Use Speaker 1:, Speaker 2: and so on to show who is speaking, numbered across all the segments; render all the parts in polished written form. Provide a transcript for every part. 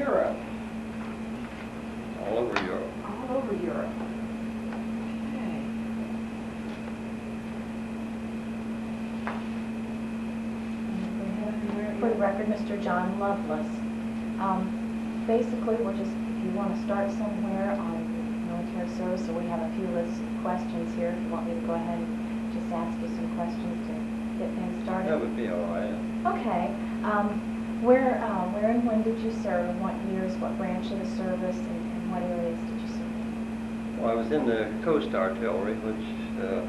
Speaker 1: Europe.
Speaker 2: All over Europe.
Speaker 1: All over Europe. Okay.
Speaker 3: For the record, Mr. John Loveless. Basically, we're just, if you want to start somewhere on military service, so we have a few lists of questions here. If you want me to go ahead and just ask you some questions to get things started.
Speaker 2: That would be all right.
Speaker 3: Okay. Where and when did you serve, and what years, what branch of the service, and what areas did you serve in?
Speaker 2: Well, I was in the Coast Artillery, which the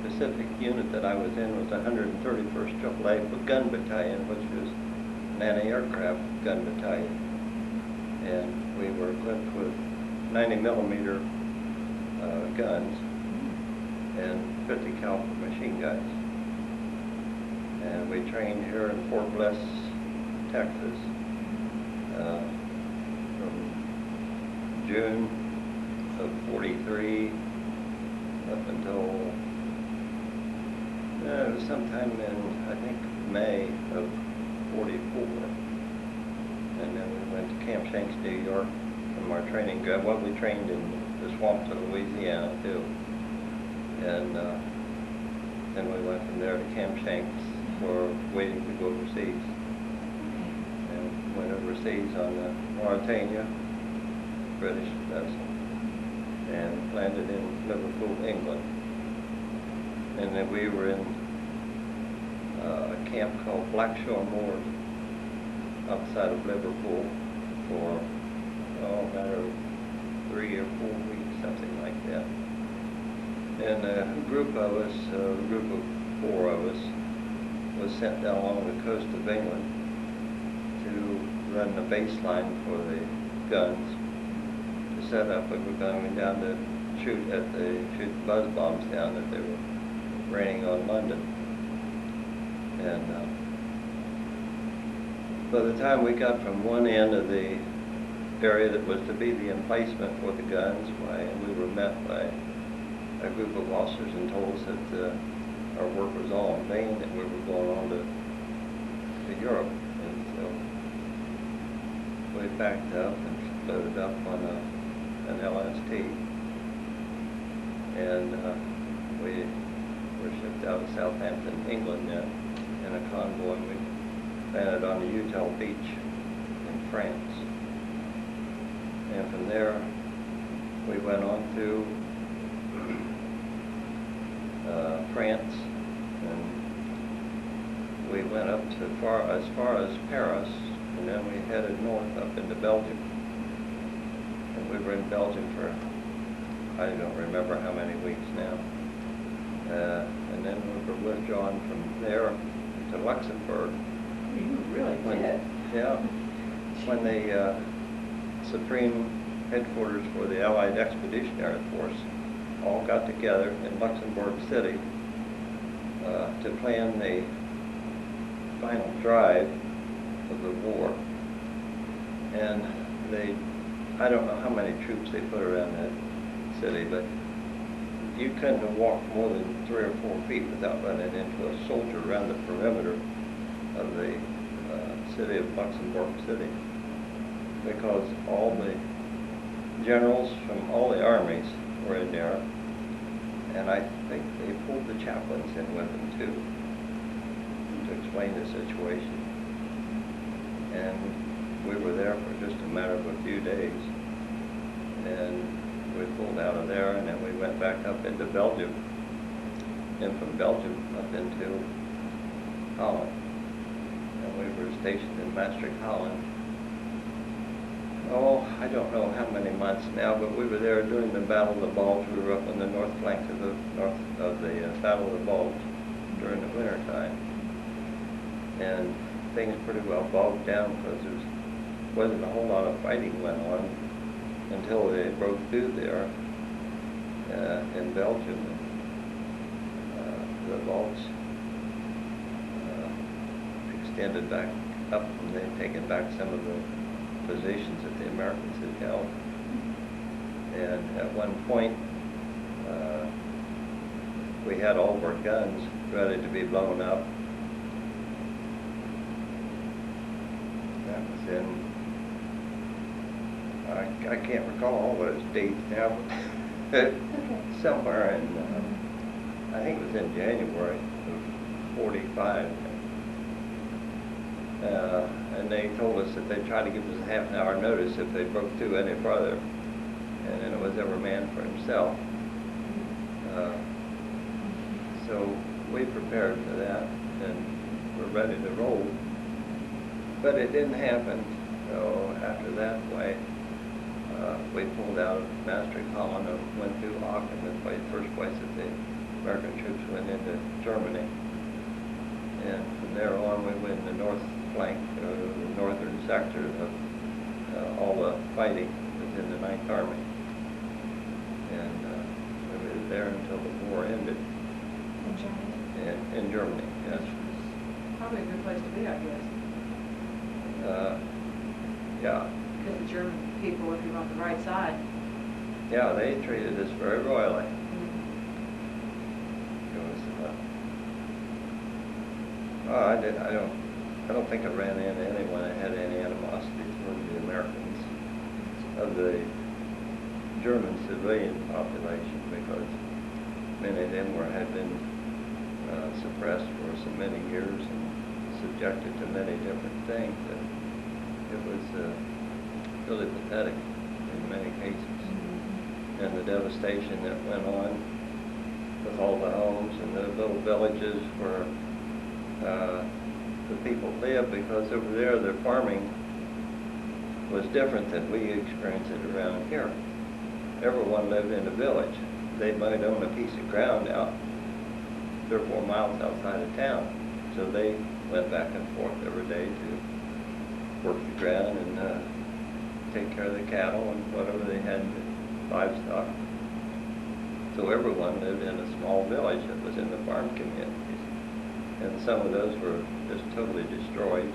Speaker 2: specific unit that I was in was the 131st AAA Gun Battalion, which was an anti-aircraft gun battalion. And we were equipped with 90mm guns and 50 caliber machine guns. And we trained here in Fort Bliss, Texas, from June of '43 up until it was sometime in, I think, May of '44. And then we went to Camp Shanks, New York, from our training. Well, we trained in the swamps of Louisiana, too. And then we went from there to Camp Shanks for waiting to go overseas. And went overseas on the Mauritania, British vessel, and landed in Liverpool, England. And then we were in a camp called Blackshore Moors outside of Liverpool for a matter of 3 or 4 weeks, something like that. And a group of us, a group of 4 of us, was sent down along the coast of England to run the baseline for the guns, to set up. We were going down to shoot buzz bombs down that they were raining on London. And by the time we got from one end of the area that was to be the emplacement for the guns, we were met by a group of officers and told us that our work was all in vain, that we were going on to Europe. And so we backed up and loaded up on an LST. And we were shipped out of Southampton, England in a convoy. We landed on the Utah Beach in France. And from there, we went on to France, and we went up to as far as Paris, and then we headed north up into Belgium. And we were in Belgium for, I don't remember how many weeks now. And then we were withdrawn from there to Luxembourg.
Speaker 1: You really did.
Speaker 2: Yeah. When the Supreme Headquarters for the Allied Expeditionary Force all got together in Luxembourg City to plan the final drive of the war. And I don't know how many troops they put around that city, but you couldn't have walked more than 3 or 4 feet without running into a soldier around the perimeter of the city of Luxembourg City, because all the generals from all the armies were in there, and I think they pulled the chaplains in with them too to explain the situation. And we were there for just a matter of a few days, and we pulled out of there, and then we went back up into Belgium, and from Belgium up into Holland. And we were stationed in Maastricht, Holland. Oh, I don't know how many months now, but we were there during the Battle of the Bulge. We were up on the north flank of the Battle of the Bulge during the winter time, and things pretty well bogged down because there wasn't a whole lot of fighting went on until they broke through there in Belgium. The Bulge extended back up, and they'd taken back some of the positions that the Americans had held. And at one point, we had all of our guns ready to be blown up. and I can't recall all those dates now, but
Speaker 3: Okay.
Speaker 2: somewhere in, I think it was in January of 45. And they told us that they'd try to give us a half an hour notice if they broke through any further. And then it was every man for himself. So we prepared for that and were ready to roll. But it didn't happen. So after that way, we pulled out of Maastricht, Holland, and went through Aachen, the first place that the American troops went into Germany. And from there on, we went in the north flank, the northern sector of all the fighting within the 9th Army. And we were there until the war ended.
Speaker 3: In Germany?
Speaker 2: In Germany, yes.
Speaker 1: Probably a good place to be, I guess.
Speaker 2: Yeah.
Speaker 1: Because the German people, if you're on the right side.
Speaker 2: Yeah, they treated us very royally. It was, I don't think I ran into anyone that had any animosity toward the Americans of the German civilian population, because many of them had been suppressed for so many years and subjected to many different things that it was really pathetic in many cases. And the devastation that went on with all the homes and the little villages where the people lived, because over there their farming was different than we experience it around here. Everyone lived in a village. They might own a piece of ground out 3 or 4 miles outside of town. So they went back and forth every day to work the ground and take care of the cattle and whatever they had, livestock. So everyone lived in a small village that was in the farm communities. And some of those were just totally destroyed.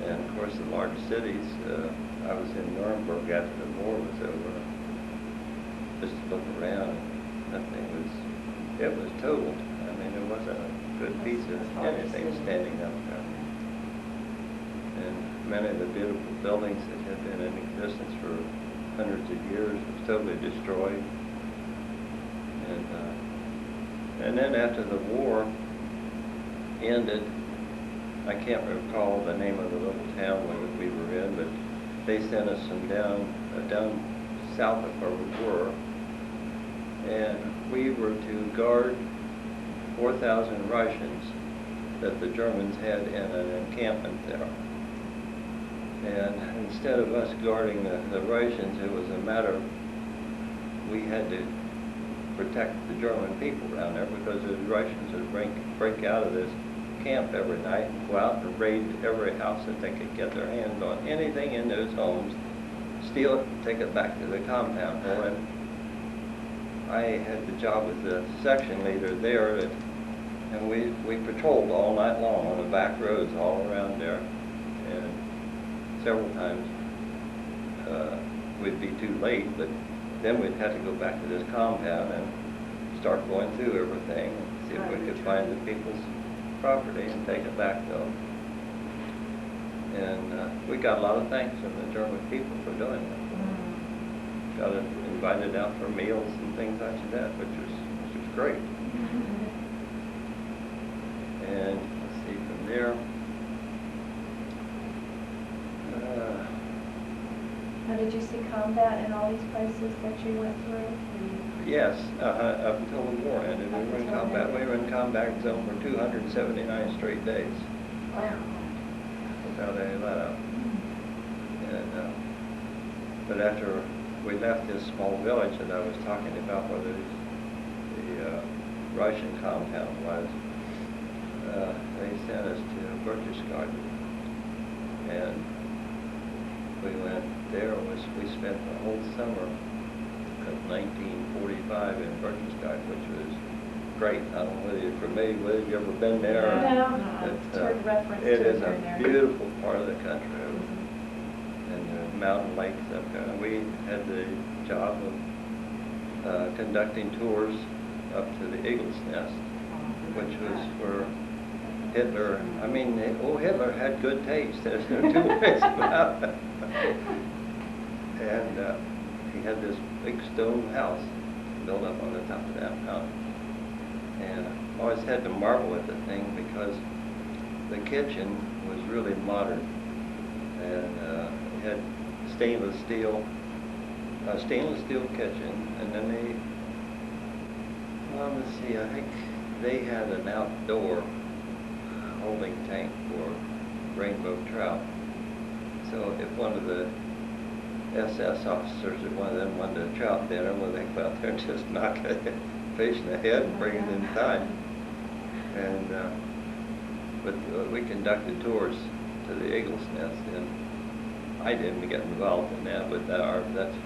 Speaker 2: And of course the large cities, I was in Nuremberg after the war was over, just to look around, it was totaled. I mean, there wasn't a good piece of anything standing up there. And many of the beautiful buildings that had been in existence for hundreds of years was totally destroyed. And then after the war ended, I can't recall the name of the little town where we were in, but they sent us down south of where we were, and we were to guard 4,000 Russians that the Germans had in an encampment there. And instead of us guarding the Russians, it was a matter of we had to protect the German people around there, because the Russians would break out of this camp every night and go out and raid every house that they could get their hands on. Anything in those homes, steal it and take it back to the compound. Well, and I had the job as the section leader there, and we patrolled all night long on the back roads all around there. And several times we'd be too late, but then we'd have to go back to this compound and start going through everything and see if we could find the people's property and take it back to them. And we got a lot of thanks from the German people for doing that. Got invited out for meals and things like that, which was great. And let's see, from there,
Speaker 3: Now, did you see combat in all these places that you went through?
Speaker 2: yes, up until the war ended, we were in combat. We were in combat zone for 279 straight days
Speaker 3: Wow.
Speaker 2: without any let up. And but after we left this small village that I was talking about, where the Russian compound was, they sent us to Berchtesgaden, and we went there. We spent the whole summer of 1945 in Berchtesgaden, which was great. I don't know whether you're familiar with it. Have you ever been there?
Speaker 3: No,
Speaker 2: But,
Speaker 3: I've heard reference to
Speaker 2: it
Speaker 3: it
Speaker 2: is
Speaker 3: here
Speaker 2: a
Speaker 3: and there.
Speaker 2: beautiful part of the country, and the mountain lakes up there. We had the job of conducting tours up to the Eagle's Nest, which was where Hitler, I mean, Hitler had good taste, there's no two ways about it. And he had this big stone house built up on the top of that mountain. And I always had to marvel at the thing because the kitchen was really modern. And it had stainless steel kitchen. And then they, well, let's see, I think they had an outdoor holding tank for rainbow trout. So if one of the SS officers or one of them wanted a trout dinner, well, they go out there and just knock a fish in the head and bring it in time. And but we conducted tours to the eagle's nest, and I didn't get involved in that, but that's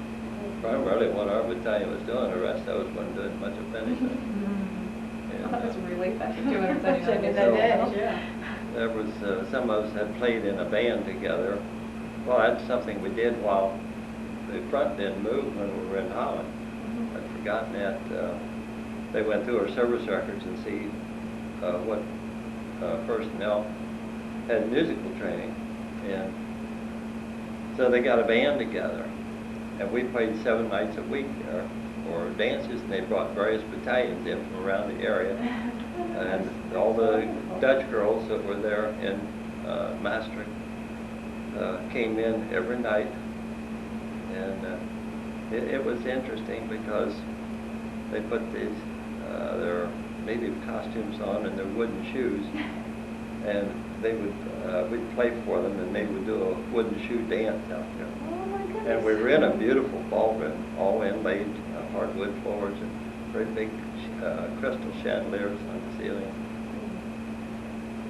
Speaker 2: primarily what our battalion was doing. The rest of us wasn't doing much of anything. And,
Speaker 1: That was a relief after doing everything
Speaker 3: Such a
Speaker 1: like
Speaker 3: good
Speaker 1: that.
Speaker 3: day.
Speaker 1: Yeah.
Speaker 2: there was some of us had played in a band together. Well, that's something we did while the front didn't move when we were in Holland. I'd forgotten that. They went through our service records and see what personnel had musical training, and so they got a band together, and we played 7 nights a week there for dances, and they brought various battalions in from around the area, and all the Dutch girls that were there in Maastricht came in every night, and it was interesting because they put these their native costumes on and their wooden shoes, and they would we'd play for them, and they would do a wooden shoe dance out there.
Speaker 3: Oh my goodness.
Speaker 2: And we were in a beautiful ballroom, all inlaid hardwood floors and very big crystal chandeliers on the ceiling.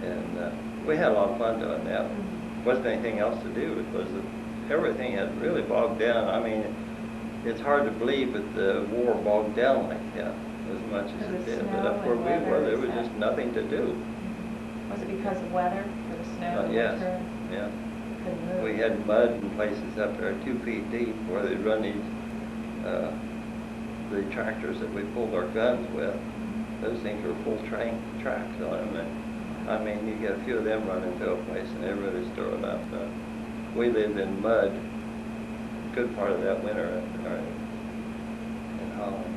Speaker 2: And we had a lot of fun doing that. Wasn't anything else to do. It was everything had really bogged down. I mean, it's hard to believe that the war bogged down like that as much as it did. But up where we were, there was just nothing to do.
Speaker 3: Was it because of weather, for the snow?
Speaker 2: Yes,
Speaker 3: winter?
Speaker 2: yeah.
Speaker 3: Couldn't move.
Speaker 2: We had mud in places up there 2 feet deep where they'd run these, the tractors that we pulled our guns with. Those things were full tracks on them. And, I mean, you get a few of them running to a place and everybody's throwing up. We lived in mud a good part of that winter up there in Holland.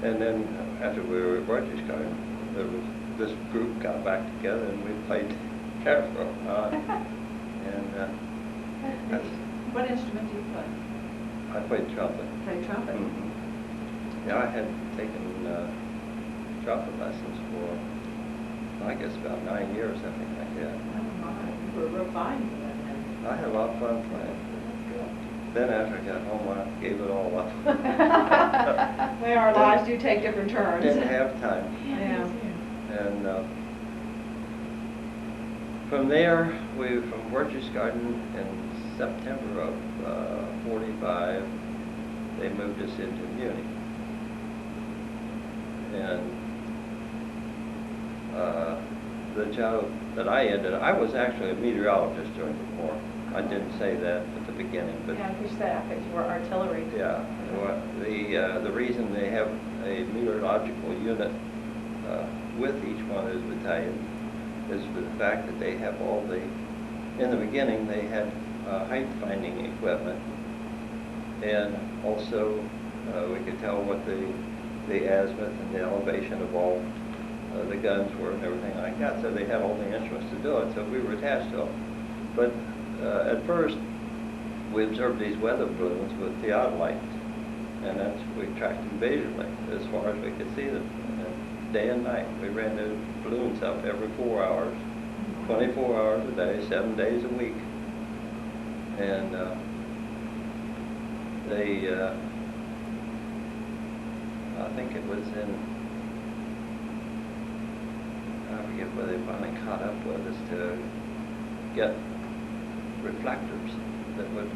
Speaker 2: And then after we were at Berchtesgaden, there was this group got back together and we played there for a while. And that's,
Speaker 1: What instrument do you play?
Speaker 2: I played trumpet.
Speaker 1: Play trumpet?
Speaker 2: Mm-hmm. Yeah, I had taken trumpet lessons for, I guess, about 9 years, I think I did.
Speaker 1: Oh my, you were real fine for that then.
Speaker 2: I had a lot of fun playing. Then after I got home, I gave it all up.
Speaker 1: Well, our lives do take different turns.
Speaker 2: Didn't have time.
Speaker 1: Yeah.
Speaker 2: And from there, from Berchtesgaden in September of 45, they moved us into Munich. And the job that I ended, I was actually a meteorologist during the war. I didn't say that at the beginning, but
Speaker 3: Yeah, because you were artillery.
Speaker 2: yeah, the reason they have a meteorological unit with each one of those battalions is for the fact that they have all the, in the beginning they had height finding equipment, and also we could tell what the azimuth and the elevation of all the guns were and everything like that, so they had all the instruments to do it, so we were attached to them. But at first we observed these weather balloons with theodolites, and that's, we tracked them visually as far as we could see them. Day and night. We ran those balloons up every 4 hours, 24 hours a day, 7 days a week. And they, I think it was in, I forget where they finally caught up with us to get reflectors that would,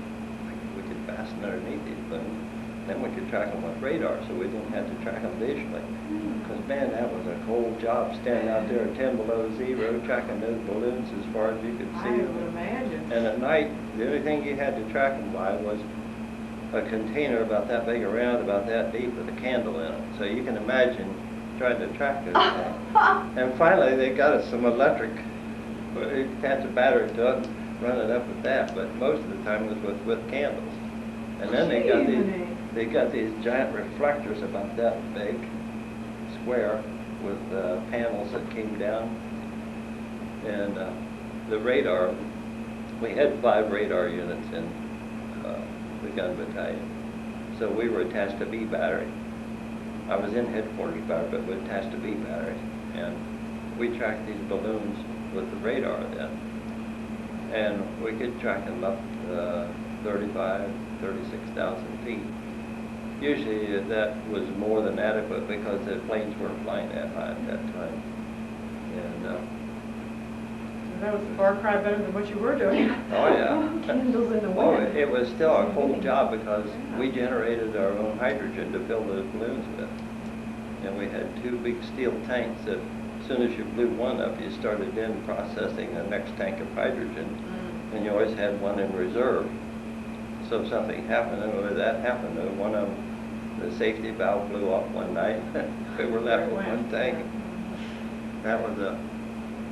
Speaker 2: we could fasten underneath these balloons. Then we could track them with radar, so we didn't have to track them visually. Because, man, that was a cold job, standing out there at 10 below zero, tracking those balloons as far as you could see
Speaker 1: I
Speaker 2: them.
Speaker 1: would imagine.
Speaker 2: And at night, the only thing you had to track them by was a container about that big around, about that deep, with a candle in it. So you can imagine trying to track this thing. And finally, they got us some electric, attach a battery to it, run it up with that, but most of the time it was with candles. And then they got these giant reflectors about that big, square, with panels that came down. And the radar, we had 5 radar units in the gun battalion. So we were attached to B battery. I was in headquarters battery, but we were attached to B battery. And we tracked these balloons with the radar then. And we could track them up 35, 36,000 feet. Usually that was more than adequate because the planes weren't flying that high at that time. And
Speaker 1: That was a far cry better than what you were doing.
Speaker 2: oh yeah.
Speaker 3: Candles in the
Speaker 2: Oh,
Speaker 3: wind.
Speaker 2: it was still a cool job because we generated our own hydrogen to fill those balloons with. And we had 2 big steel tanks that as soon as you blew one up, you started in processing the next tank of hydrogen. And you always had one in reserve. So if something happened, and when that happened, one of them, the safety valve blew off one night. We were left with one tank. That was a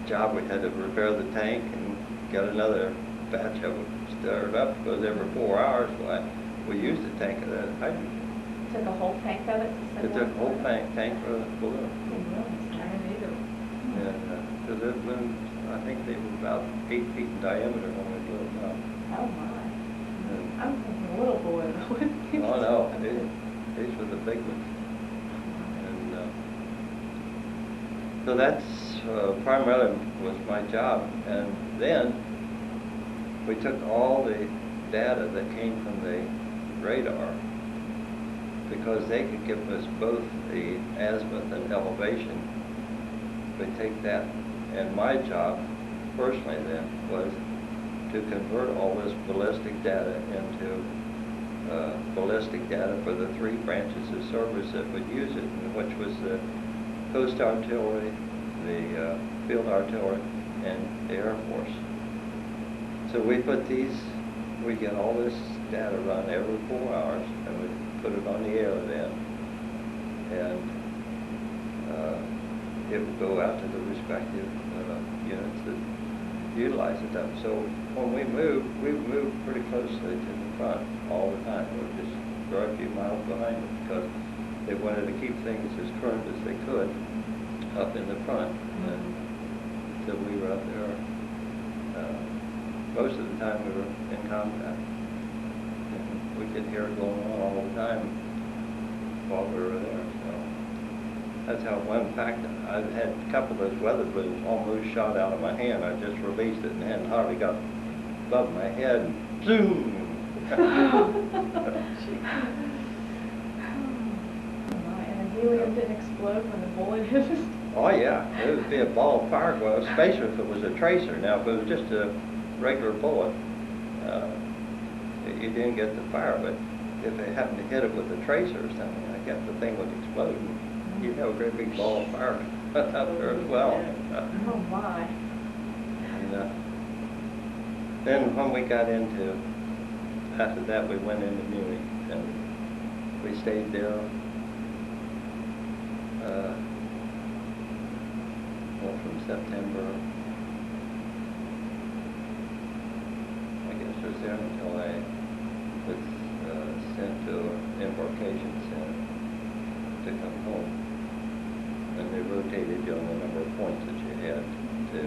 Speaker 2: job. We had to repair the tank and get another batch of it stirred up because every 4 hours we used a tank of that hydrogen.
Speaker 3: Took a whole tank of it?
Speaker 2: It took a whole tank for the balloon.
Speaker 3: Oh,
Speaker 2: And so those balloons, I think they were about 8 feet in diameter when we blew them up.
Speaker 3: my.
Speaker 2: And,
Speaker 3: I'm thinking a little boy.
Speaker 2: oh no, these were the big ones. And so that's primarily was my job. And then we took all the data that came from the radar because they could give us both the azimuth and elevation. We take that, and my job personally then was to convert all this ballistic data into ballistic data for the 3 branches of service that would use it, which was the coast artillery, the field artillery, and the Air Force. So we get all this data run every 4 hours, and we put it on the air then, and it would go out to the respective units that utilize it up. So when we moved pretty closely to the front all the time. We were just very few miles behind it because they wanted to keep things as current as they could up in the front. And so we were up there. Most of the time we were in contact. And we could hear it going on all the time while we were there. So that's how it went. In fact, I've had a couple of those weather balloons almost shot out of my hand. I just released it and hadn't hardly got above my head and zoom!
Speaker 3: And the helium didn't explode when the bullet hit us?
Speaker 2: Oh yeah, it would be a ball of fire, well, especially if it was a tracer. Now, if it was just a regular bullet, you didn't get the fire, but if it happened to hit it with a tracer or something, I guess the thing would explode. And you'd have a great big ball of fire up there as well.
Speaker 3: Oh my.
Speaker 2: And then when we got into, after that we went into Munich, and we stayed there from September, I guess it was there until I was sent to an embarkation center to come home. And they rotated you on the number of points that you had to,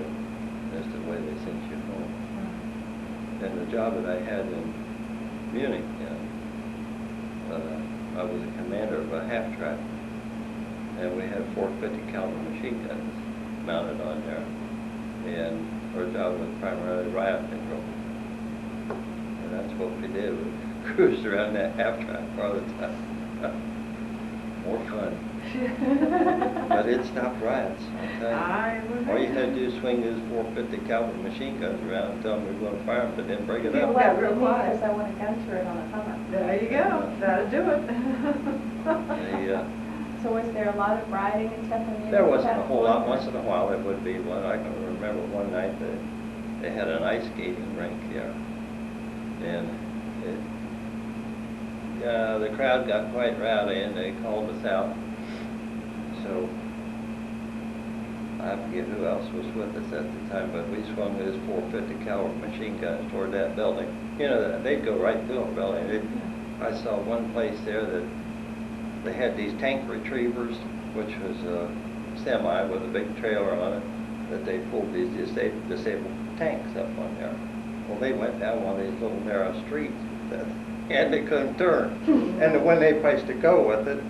Speaker 2: that's the way they sent you home. And the job that I had in Munich, I was a commander of a half-track, and we had 450 caliber machine guns mounted on there, and our job was primarily riot control. And that's what we did. We cruised around that half-track part of the time. More fun. But it stopped riots, I'll tell you. All you had to do is swing those 450 caliber machine guns around and tell them we were going to fire them, but then break it up.
Speaker 3: Well, because I want a gun turret on a Hummer.
Speaker 1: There you go. That'll do it.
Speaker 3: So was there a lot of rioting and stuff in Munich?
Speaker 2: There wasn't a whole lot. Once in a while there would be one. I can remember one night that they had an ice skating rink here. And the crowd got quite rowdy and they called us out. So I forget who else was with us at the time, but we swung those 450 caliber machine guns toward that building. You know, they'd go right through a building. I saw one place there that they had these tank retrievers, which was a semi with a big trailer on it, that they pulled these disabled tanks up on there. Well, they went down one of these little narrow streets, and they couldn't turn. And there wasn't any place to go with it,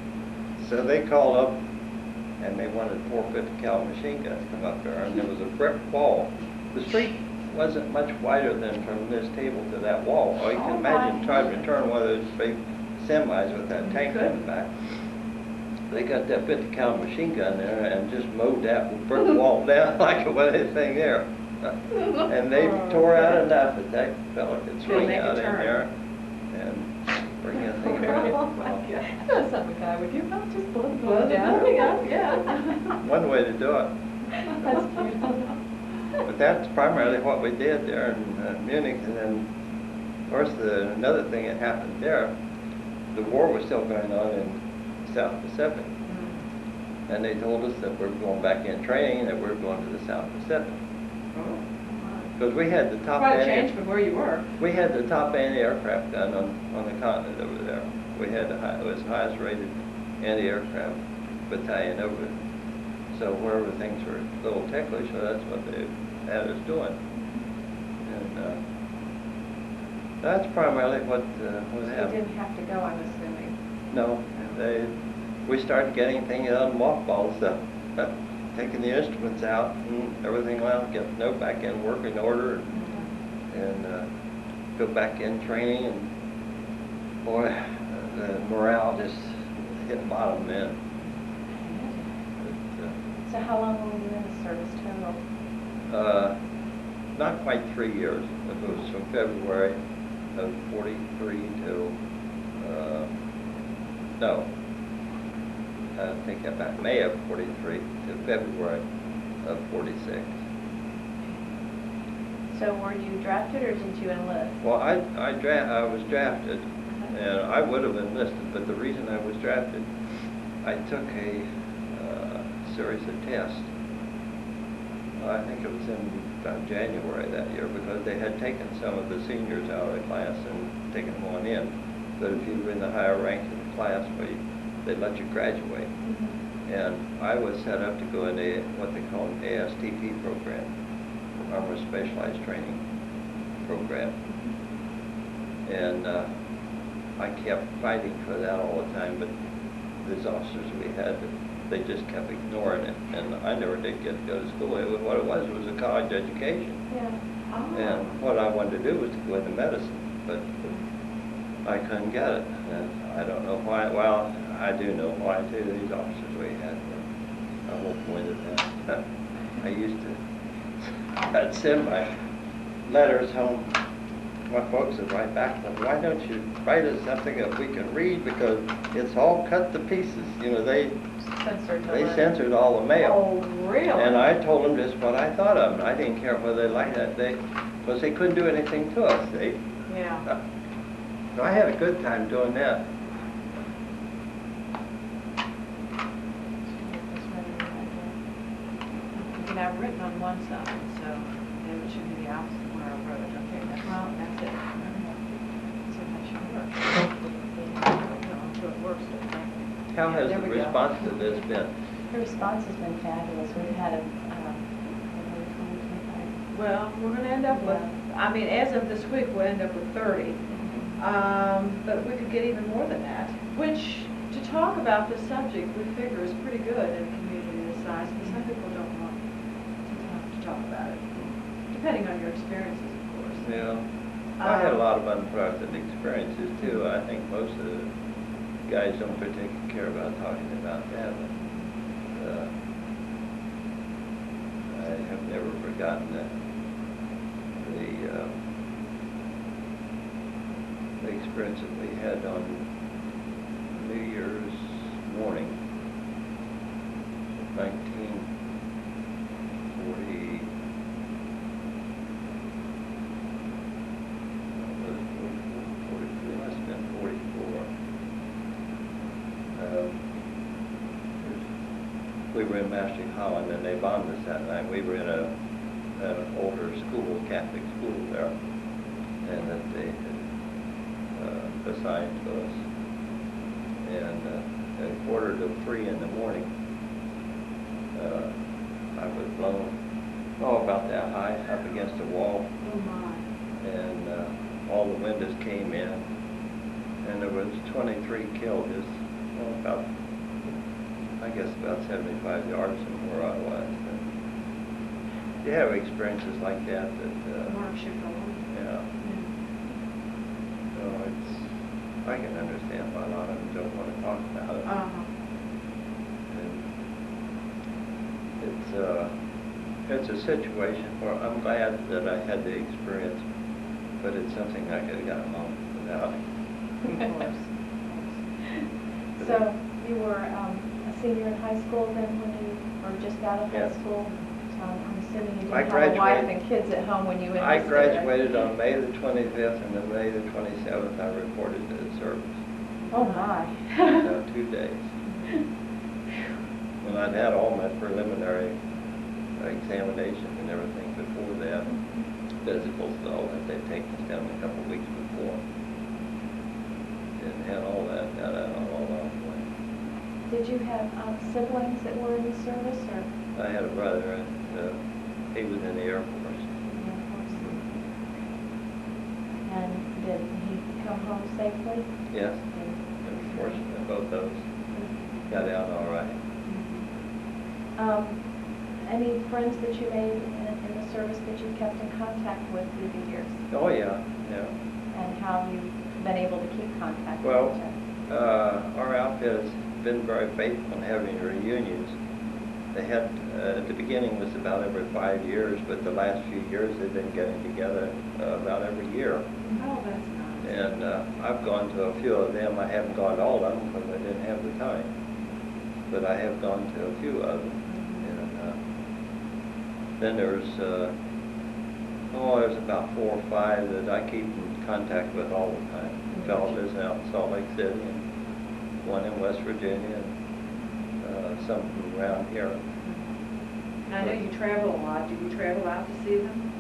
Speaker 2: so they called up, and they wanted 450 cal machine guns to come up there, and there was a brick wall. The street wasn't much wider than from this table to that wall. Or you can imagine trying to turn one of those big semis with that tank in the back. They got that 50 cal machine gun there and just mowed that brick wall down like it wasn't anything there. And they tore out enough that that fella could swing out in there and bring that thing down.
Speaker 1: Oh my God.
Speaker 3: That's not the guy with you, not just blow the
Speaker 1: Blow
Speaker 3: blow
Speaker 1: the
Speaker 3: down.
Speaker 1: building up, yeah.
Speaker 2: One way to do it.
Speaker 3: That's beautiful.
Speaker 2: But that's primarily what we did there in Munich. And then, of course, another thing that happened there, the war was still going on in South Pacific. And they told us that we were going back in training, that we were going to the South Pacific. Because we had the top
Speaker 1: Quite a change from where you were.
Speaker 2: We had the top anti-aircraft gun on the continent over there. We had it was the highest rated anti-aircraft battalion over there. So wherever things were a little ticklish, so that's what they had us doing. And that's primarily what
Speaker 3: You
Speaker 2: happened.
Speaker 3: didn't have to go, I'm assuming.
Speaker 2: No, we started getting things out of mothballs, taking the instruments out and everything else, get the note back in working order, and go back in training, and boy, the morale just hit bottom then.
Speaker 3: So how long were you in the service total?
Speaker 2: Not quite 3 years. It was from February of 43 till, no, I think about May of 43 to February of 46.
Speaker 3: So were you drafted or did you enlist?
Speaker 2: Well, I was drafted, and I would have enlisted, but the reason I was drafted, I took a series of tests. I think it was in about January that year, because they had taken some of the seniors out of the class and taken one in. But if you were in the higher rank in the class, they'd let you graduate. And I was set up to go into what they call an ASTP program, Armor Specialized Training Program. And I kept fighting for that all the time, but these officers we had, they just kept ignoring it, and I never did get to go to school. What it was a college education.
Speaker 3: Yeah. Oh.
Speaker 2: And what I wanted to do was to go into medicine, but I couldn't get it. And I don't know why. Well, I do know why too. These officers we had were, I won't go into that. I used to, I'd send my letters home. My folks would write back to them, why don't you write us something that we can read, because it's all cut to pieces. You know, they censored all the mail.
Speaker 3: Oh, really?
Speaker 2: And I told them just what I thought of them. I didn't care whether they liked that. Because they couldn't do anything to us.
Speaker 3: Yeah.
Speaker 2: So I had a good time doing that.
Speaker 1: You know, I've written on one side, so it should be the opposite where I wrote. Okay, that's it. So that should work. I'm sure it works.
Speaker 2: How has
Speaker 1: There
Speaker 2: the
Speaker 1: we go.
Speaker 2: response to this been?
Speaker 3: The response has been fabulous. We've had a,
Speaker 1: Well, we're going to end up with, I mean, as of this week, we'll end up with 30. But we could get even more than that, which, to talk about this subject, we figure is pretty good in a community this size, because some people don't want to talk about it, depending on your experiences, of course.
Speaker 2: Yeah. I had a lot of unpleasant experiences too. I think most of the guys don't particularly care about talking about that. But, I have never forgotten the experience that we had on New Year's morning, 1940. It must have been 44. We were in Maastricht, Holland, and they bombed us that night. We were in an older school, Catholic school there, and that they had assigned to us. And at 2:45 in the morning, I was blown, about that high, up against the wall.
Speaker 1: Oh my.
Speaker 2: And all the windows came in, and there was 23 killed, just about 75 yards from where I was. And you have experiences like that
Speaker 1: Marks you for life.
Speaker 2: yeah. So I can understand why a lot of them don't want to talk about it. And it's a situation where I'm glad that I had the experience, but it's something I could have gotten on without.
Speaker 3: Of course. So you were a senior in high school then when you were just out of high
Speaker 2: Yes.
Speaker 3: school? So I'm assuming you
Speaker 2: I
Speaker 3: didn't have a wife
Speaker 2: graduated-
Speaker 3: and kids at home when you enlisted.
Speaker 2: I graduated on May the 25th, and on May the 27th I reported to the service.
Speaker 3: Oh my.
Speaker 2: 2 days. And I'd had all my preliminary examinations and everything before that, physicals and all that. They'd taken us down a couple of weeks before. And had all that, got out all the way.
Speaker 3: Did you have siblings that were in the service or?
Speaker 2: I had a brother, and he was in the Air Force.
Speaker 3: Yeah, of course. And did he come home safely?
Speaker 2: Yes, and fortunately both those got out all right.
Speaker 3: Any friends that you made in the service that you kept in contact with through the years?
Speaker 2: Oh yeah, yeah.
Speaker 3: And how have you been able to keep contact
Speaker 2: Well,
Speaker 3: with each other?
Speaker 2: our outfit has been very faithful in having reunions. They had, at the beginning was about every 5 years, but the last few years they've been getting together about every year.
Speaker 1: Oh, that's nice.
Speaker 2: And I've gone to a few of them. I haven't gone to all of them because I didn't have the time. But I have gone to a few of them. And then there's about 4 or 5 that I keep in contact with all the time. A fellow lives out in Salt Lake City, and one in West Virginia, and some from around here.
Speaker 1: I know you travel a lot. Do you travel out to see them?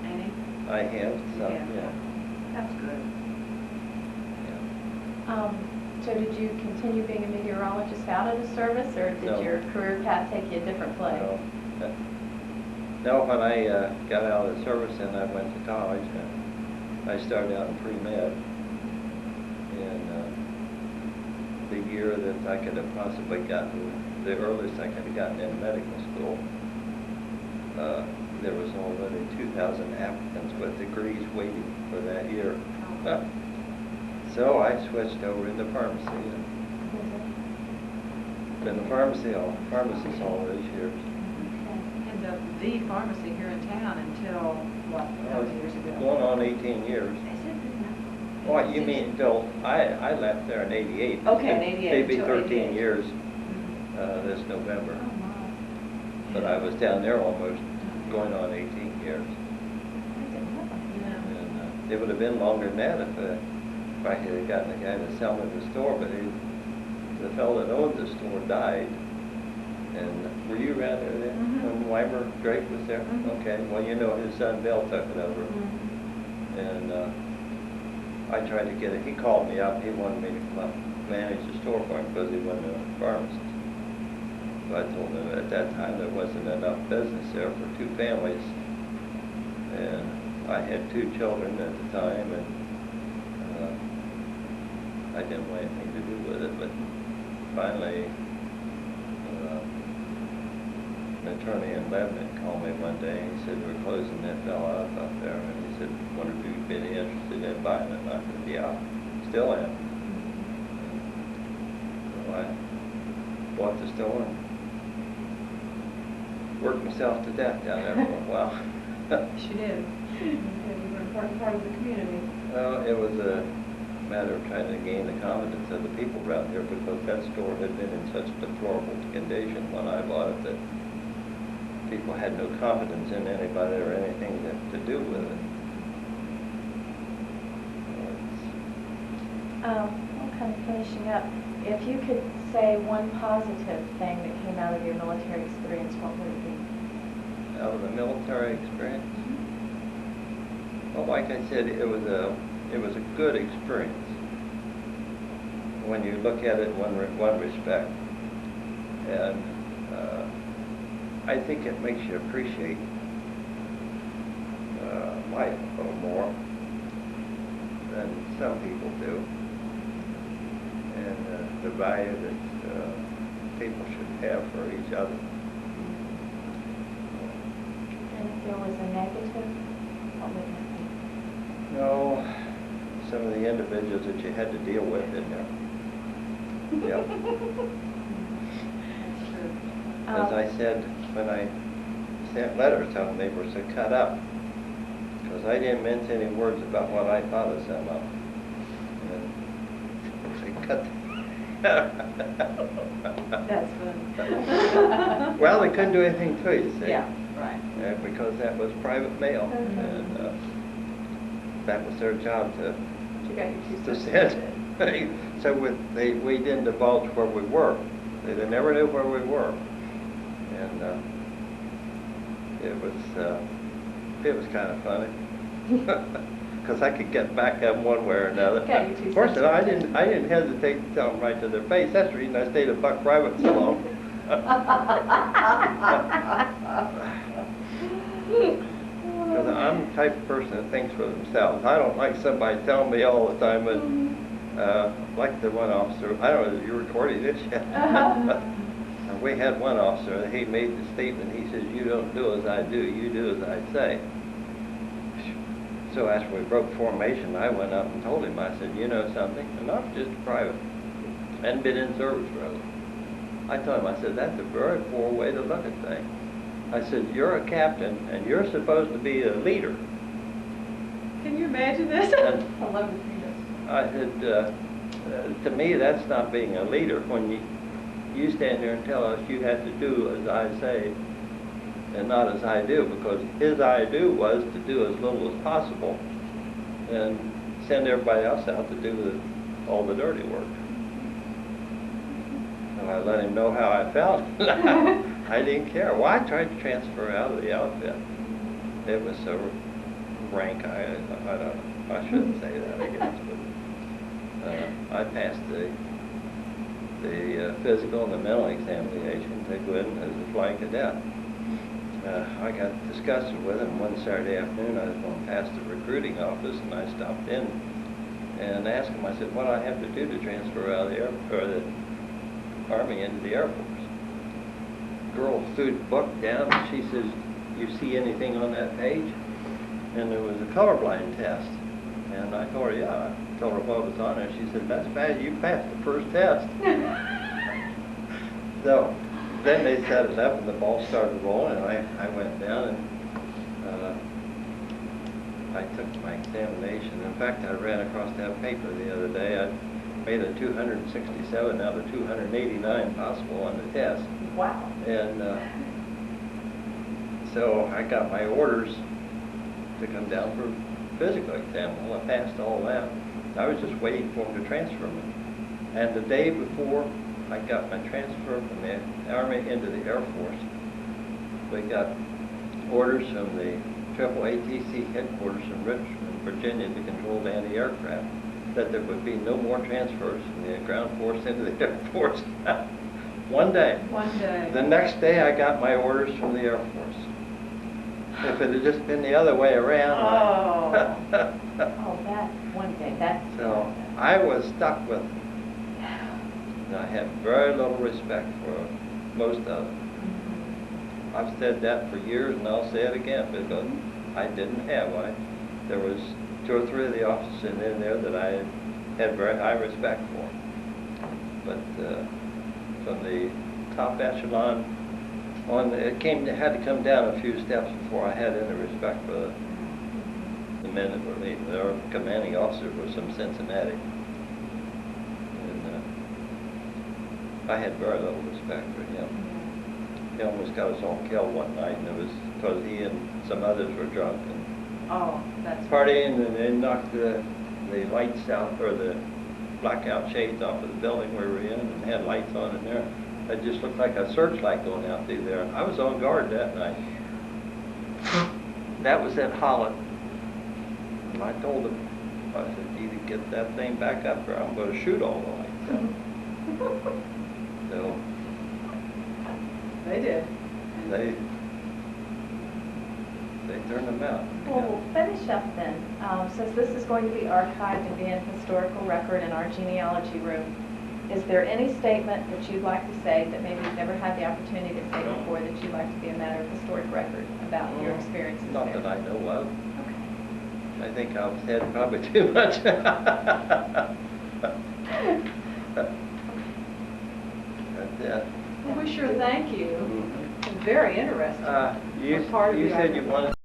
Speaker 1: Any?
Speaker 2: I have some, yeah.
Speaker 1: That's good.
Speaker 2: Yeah.
Speaker 3: So did you continue being a meteorologist out of the service, or did
Speaker 2: No.
Speaker 3: your career path take you a different place?
Speaker 2: No, when I got out of the service and I went to college, I started out in pre-med. And the year that I could have possibly gotten, the earliest I could have gotten into medical school, there was already 2,000 applicants with degrees waiting for that year. So I switched over into pharmacy and been a pharmacist all those years.
Speaker 1: And the pharmacy here in town until, what, how many years ago?
Speaker 2: Going on 18 years.
Speaker 1: Is it?
Speaker 2: What, you mean until, I left there in 88.
Speaker 1: Okay, in 88,
Speaker 2: It'd be
Speaker 1: till
Speaker 2: 13
Speaker 1: 88.
Speaker 2: years this November.
Speaker 3: Oh, my.
Speaker 2: But I was down there almost going on 18 years.
Speaker 3: I didn't know that.
Speaker 1: Yeah.
Speaker 2: And it would have been longer than that if I had gotten a guy to sell me the store, but the fellow that owned the store died. And were you around there then, when Weimer Drake was there? Okay, well, you know, his son Bill took it over. And I tried to get it. He called me up. He wanted me to come up and manage the store for him because he wasn't a pharmacist. So I told him at that time there wasn't enough business there for 2 families. And I had 2 children at the time, and I didn't want anything to do with it. But finally, an attorney in Lebanon called me one day. He said, "We're closing that fellow up there." And he said, "Wonder if you'd be interested in buying it?" And I said, "Yeah, still am." So I bought the store and worked myself to death down there for a while.
Speaker 1: Yes, you did. You were an important part of the community.
Speaker 2: It was a matter of trying to gain the confidence of the people around here because that store had been in such deplorable condition when I bought it that people had no confidence in anybody or anything to do with it.
Speaker 3: Well, kind of finishing up, if you could say one positive thing that came out of your military experience, what would it be?
Speaker 2: Out of the military experience? Well, like I said, it was a good experience when you look at it in one respect. And I think it makes you appreciate life a little more than some people do, and the value that people should have for each other.
Speaker 3: And if there was a negative, what would that be?
Speaker 2: No, some of the individuals that you had to deal with in there. Yeah. As I said, when I sent letters to them, they were so cut up, because I didn't mince any words about what I thought of some of them. And they cut.
Speaker 1: That's funny.
Speaker 2: Well, they couldn't do anything to you, see?
Speaker 1: Yeah, right.
Speaker 2: Because that was private mail, and that was their job to
Speaker 1: You got your two
Speaker 2: to
Speaker 1: cents.
Speaker 2: send. So we didn't divulge where we were. They never knew where we were, and it was kind of funny. Because I could get back at them one way or another.
Speaker 3: Okay, you two
Speaker 2: Of course,
Speaker 3: cents.
Speaker 2: I didn't hesitate to tell them right to their face. That's the reason I stayed at Buck Private so long. Because I'm the type of person that thinks for themselves. I don't like somebody telling me all the time. And like the one officer, I don't know if you're recording this yet. We had one officer. He made the statement. He says, "You don't do as I do. You do as I say." So after we broke formation, I went up and told him, I said, "You know something? And I'm just a private. Hadn't been in service really." I told him, I said, "That's a very poor way to look at things." I said, "You're a captain, and you're supposed to be a leader."
Speaker 1: Can you imagine this?
Speaker 2: And
Speaker 1: I love to see this.
Speaker 2: I said, to me, that's not being a leader when you stand there and tell us you have to do as I say and not as I do, because his I do was to do as little as possible and send everybody else out to do all the dirty work. So I let him know how I felt. I didn't care. Well, I tried to transfer out of the outfit. It was so rank. I don't know. I shouldn't say that, I guess. But I passed the physical and the mental examination to go in as a flying cadet. I got disgusted with him one Saturday afternoon. I was going past the recruiting office, and I stopped in and asked him. I said, "What do I have to do to transfer out of the Army into the Air Force?" Girl threw the book down, and she says, "You see anything on that page?" And there was a colorblind test. And I told her, yeah. I told her what was on there. She said, "That's bad. You passed the first test." So then they set it up, and the ball started rolling, and I went down, and I took my examination. In fact, I ran across that paper the other day. I made a 267 out of 289 possible on the test.
Speaker 3: Wow.
Speaker 2: And so I got my orders to come down for physical exam. Well, I passed all that. I was just waiting for them to transfer me. And the day before I got my transfer from the Army into the Air Force, we got orders from the AAATC headquarters in Richmond, Virginia, to control the anti-aircraft, that there would be no more transfers from the ground force into the Air Force. One day.
Speaker 1: One day.
Speaker 2: The next day I got my orders from the Air Force. If it had just been the other way around.
Speaker 1: Oh.
Speaker 3: Oh, that one day, that's...
Speaker 2: So I was stuck with it. And I had very little respect for most of them. I've said that for years, and I'll say it again, because I didn't have one. There was 2 or 3 of the officers in there that I had very high respect for. But from the top echelon on, it had to come down a few steps before I had any respect for the men that were leading. Their commanding officer was from Cincinnati. And I had very little respect for him. He almost got us all killed one night, and it was because he and some others were drunk and
Speaker 1: Oh, that's...
Speaker 2: partying, and they knocked the lights out, or the blackout shades off of the building we were in and had lights on in there. It just looked like a searchlight going out through there. I was on guard that night. That was at Holland. And I told him, I said, either get that thing back up or I'm going to shoot all the lights out. So
Speaker 1: They did.
Speaker 2: they turned them out.
Speaker 3: Well, we'll finish up then. Since this is going to be archived and be in historical record in our genealogy room, is there any statement that you'd like to say that maybe you've never had the opportunity to say before that you'd like to be a matter of historic record about your experiences
Speaker 2: Not
Speaker 3: there?
Speaker 2: that I know of.
Speaker 3: Okay.
Speaker 2: I think I've said probably too much. That's it.
Speaker 1: Well, we sure thank you.
Speaker 2: Mhm.
Speaker 1: It's very interesting.
Speaker 2: You
Speaker 1: Part of
Speaker 2: you
Speaker 1: the
Speaker 2: said you
Speaker 1: argument.
Speaker 2: wanted